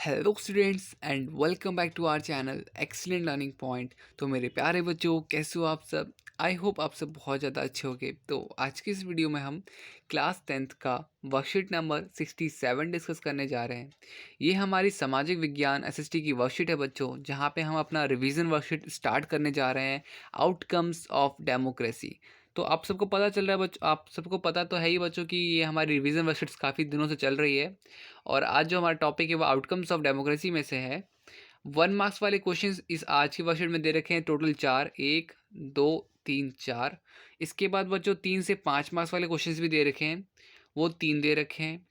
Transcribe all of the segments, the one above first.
Hello students and welcome back to our channel excellent learning point. तो मेरे प्यारे बच्चों, कैसे हो आप सब? आई होप आप सब बहुत ज़्यादा अच्छे होंगे। तो आज की इस वीडियो में हम क्लास 10th का वर्कशीट नंबर 67 डिस्कस करने जा रहे हैं। ये हमारी सामाजिक विज्ञान एसएसटी की वर्कशीट है बच्चों, जहाँ पे हम अपना रिवीजन वर्कशीट स्टार्ट करने जा रहे हैं, आउटकम्स ऑफ डेमोक्रेसी। तो आप सबको पता चल रहा है बच्चों, आप सबको पता तो है ही बच्चों कि ये हमारी रिवीजन वर्कशीट्स काफ़ी दिनों से चल रही है। और आज जो हमारा टॉपिक है वो आउटकम्स ऑफ डेमोक्रेसी में से है। 1 मार्क्स वाले क्वेश्चंस इस आज की वर्कशीट में दे रखे हैं, टोटल 4, 1, 2, 3, 4। इसके बाद बच्चों 3 से 5 मार्क्स वाले क्वेश्चंस भी दे रखे हैं, वो 3 दे रखे हैं।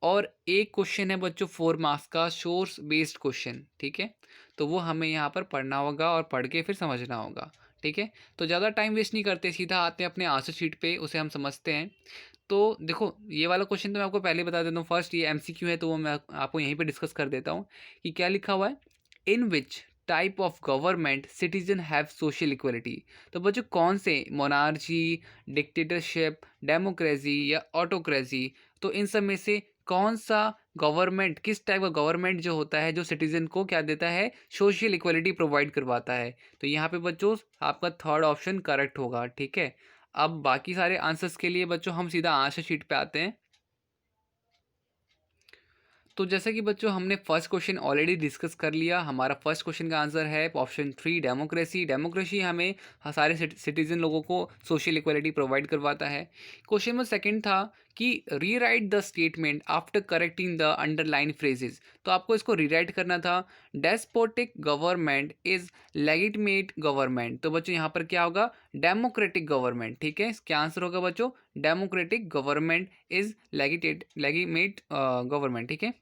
और एक क्वेश्चन है बच्चों 4 मार्क्स का, सोर्स बेस्ड क्वेश्चन। ठीक है, तो वो हमें यहाँ पर पढ़ना होगा और पढ़ के फिर समझना होगा। ठीक है, तो ज़्यादा टाइम वेस्ट नहीं करते, सीधा आते हैं अपने आंसर शीट पे, उसे हम समझते हैं। तो देखो, ये वाला क्वेश्चन तो मैं आपको पहले बता देता हूँ। फर्स्ट ये एमसीक्यू है, तो वो मैं आपको यहीं पे डिस्कस कर देता हूँ कि क्या लिखा हुआ है। In which type of government citizen have social equality. तो बच्चों कौन से, मोनार्ची, डिक्टेटरशिप, डेमोक्रेसी या ऑटोक्रेसी, तो इन सब में से कौन सा गवर्नमेंट, किस टाइप का गवर्नमेंट जो होता है, जो सिटीजन को क्या देता है, सोशल इक्वलिटी प्रोवाइड करवाता है। तो यहाँ पे बच्चों आपका थर्ड ऑप्शन करेक्ट होगा। ठीक है, अब बाकी सारे आंसर्स के लिए बच्चों हम सीधा आंसर शीट पे आते हैं। तो जैसे कि बच्चों हमने फर्स्ट क्वेश्चन ऑलरेडी डिस्कस कर लिया। हमारा फर्स्ट क्वेश्चन का आंसर है ऑप्शन 3, डेमोक्रेसी। डेमोक्रेसी हमें सारे सिटीजन लोगों को सोशल इक्वलिटी प्रोवाइड करवाता है। क्वेश्चन नंबर सेकंड था कि rewrite the statement after correcting the underline phrases. तो आपको इसको रीराइट करना था। Despotic government is legitimate government. तो बच्चों यहाँ पर क्या होगा, डेमोक्रेटिक गवर्नमेंट। ठीक है, क्या आंसर होगा बच्चों, democratic government is legitimate government. ठीक है,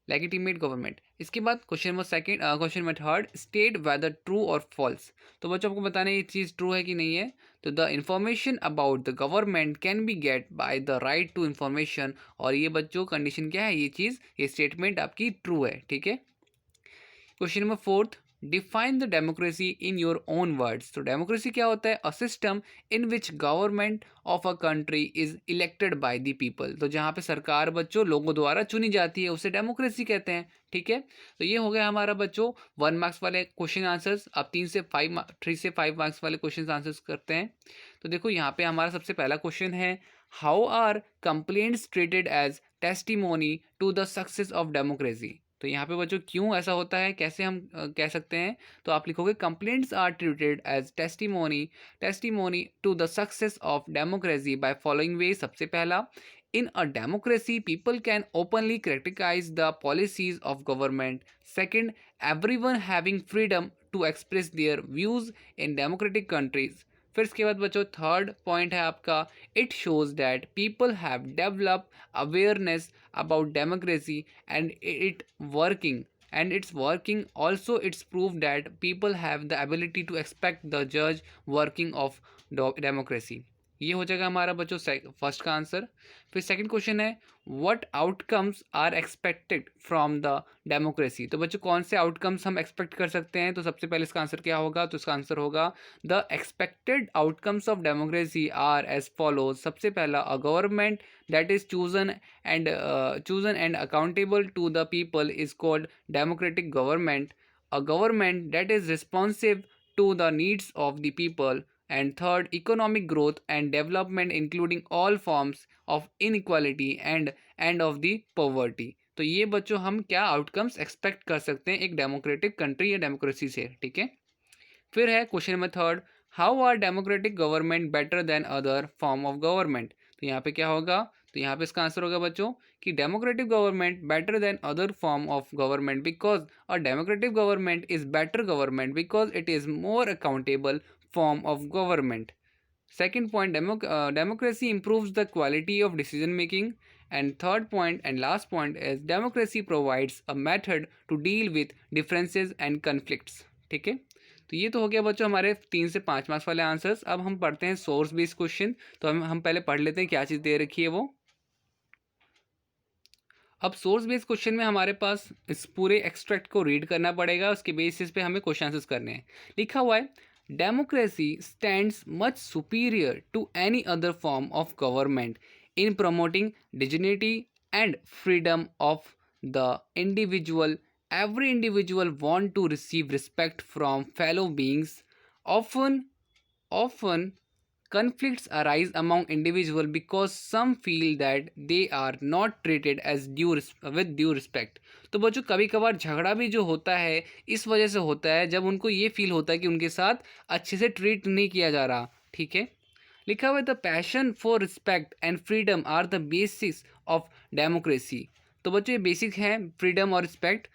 लेजिटिमेट गवर्नमेंट। इसके बाद question number second, question number third, state whether true और फॉल्स। तो बच्चों आपको बताना है ये चीज़ ट्रू है कि नहीं है। तो the information about the government can be get by the right to information. और ये बच्चों कंडीशन क्या है, ये चीज़, ये स्टेटमेंट आपकी ट्रू है। ठीक है, question number fourth, define the democracy in your own words. तो डेमोक्रेसी क्या होता है, a system in which government of a country is elected by the people. तो जहाँ पे सरकार बच्चों लोगों द्वारा चुनी जाती है, उसे डेमोक्रेसी कहते हैं। ठीक है, तो ये हो गया हमारा बच्चों 1 मार्क्स वाले क्वेश्चन आंसर्स। अब 3 से 5 वाले क्वेश्चन आंसर्स करते हैं। तो देखो यहाँ पे हमारा सबसे पहला क्वेश्चन है, how are complaints treated as testimony to the success of democracy. तो यहाँ पे बच्चों क्यों ऐसा होता है, कैसे हम कह सकते हैं। तो आप लिखोगे complaints are treated as testimony to the success of democracy by following way. सबसे पहला, in a democracy people can openly criticise the policies of government. Second, everyone having freedom to express their views in democratic countries. फिर इसके बाद बच्चों third point है आपका, it shows that people have develop awareness about democracy and it working and it's working also. It's proved that people have the ability to expect the judge working of democracy. ये हो जाएगा हमारा बच्चों first का answer. फिर second question है, what outcomes are expected from the democracy. तो बच्चों कौन से आउटकम्स हम एक्सपेक्ट कर सकते हैं। तो सबसे पहले इसका आंसर क्या होगा, तो इसका आंसर होगा the expected outcomes of democracy are as follows. सबसे पहला, a government that is chosen and accountable to the people is called democratic government. A government that is responsive to the needs of the people. And third, economic growth and development including all forms of inequality and end of the poverty. तो ये बच्चों हम क्या outcomes expect कर सकते हैं एक democratic country या डेमोक्रेसी से। ठीक है, फिर है question number third, how are democratic government better than other form of government. तो यहाँ पे क्या होगा, तो यहाँ पे इसका आंसर होगा बच्चों कि democratic government better than other form of government because a democratic government is better government because it is more accountable form of government. Second point, democracy improves the quality of decision making. And third point and last point is democracy provides a method to deal with differences and conflicts. ठीक है, तो ये तो हो गया बच्चों हमारे 3 से 5 मार्क्स वाले आंसर्स। अब हम पढ़ते हैं सोर्स बेस्ड क्वेश्चन। तो हम पहले पढ़ लेते हैं क्या चीज़ दे रखी है वो। अब सोर्स बेस्ड क्वेश्चन में हमारे पास इस पूरे एक्सट्रैक्ट को रीड करना पड़ेगा, उसके बेसिस पे हमें क्वेश्चन आंसर्स करने हैं। लिखा हुआ है, democracy stands much superior to any other form of government in promoting dignity and freedom of the individual, every individual want to receive respect from fellow beings. Often conflicts arise among individuals because some feel that they are not treated as with due respect. तो बच्चों कभी कभार झगड़ा भी जो होता है इस वजह से होता है जब उनको ये फील होता है कि उनके साथ अच्छे से ट्रीट नहीं किया जा रहा, ठीक है। लिखा हुआ है the passion for respect and freedom are the basis of democracy. तो बच्चों ये बेसिक है फ्रीडम और respect.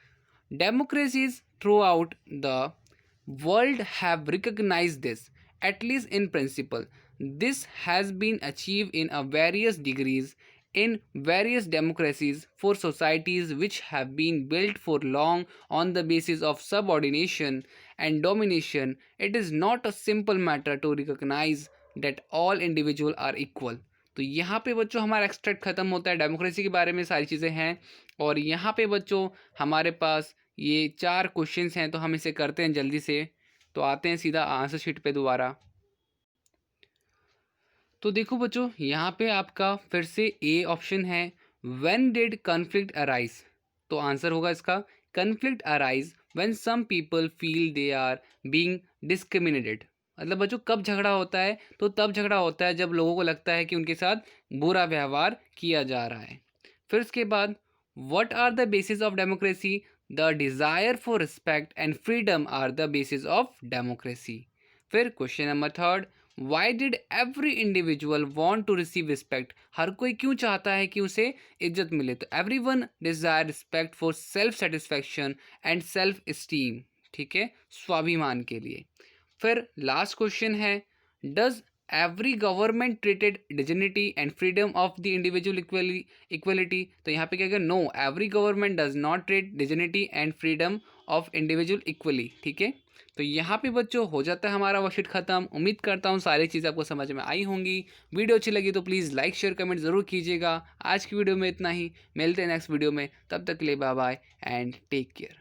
Democracies throughout the world have recognized this, at least in principle. This has been achieved in a various degrees in various democracies for societies which have been built for long on the basis of subordination and domination. It is not a simple matter to recognize that all individuals are equal. तो यहाँ पे बच्चों हमारा extract ख़त्म होता है, democracy के बारे में सारी चीज़ें हैं। और यहाँ पे बच्चों हमारे पास ये 4 क्वेश्चंस हैं, तो हम इसे करते हैं जल्दी से। तो आते हैं सीधा आंसर शीट पे दोबारा। तो देखो बच्चों यहाँ पे आपका फिर से ए ऑप्शन है, व्हेन डिड कॉन्फ्लिक्ट अराइज। तो आंसर होगा इसका conflict arise when some people feel they are being discriminated. मतलब बच्चों कब झगड़ा होता है, तो तब झगड़ा होता है जब लोगों को लगता है कि उनके साथ बुरा व्यवहार किया जा रहा है। फिर उसके बाद what are the basis of democracy, the desire for respect and freedom are the basis of democracy. फिर question number 3, why did every individual want to receive respect. हर कोई क्यों चाहता है कि उसे इज्जत मिले, तो every one desire respect for self satisfaction and self esteem, ठीक है, स्वाभिमान के लिए। फिर लास्ट क्वेश्चन है, does every government treated dignity and freedom of the individual equality. तो यहाँ पे क्या कहेगा, know every government does not treat dignity and freedom of individual equally, ठीक है। तो यहाँ पे बच्चों हो जाता है हमारा वर्कशीट खत्म। उम्मीद करता हूँ सारी चीज़ आपको समझ में आई होंगी। वीडियो अच्छी लगी तो प्लीज़ लाइक शेयर कमेंट ज़रूर कीजिएगा। आज की वीडियो में इतना ही, मिलते हैं नेक्स्ट वीडियो में, तब तक के लिए bye bye and take care.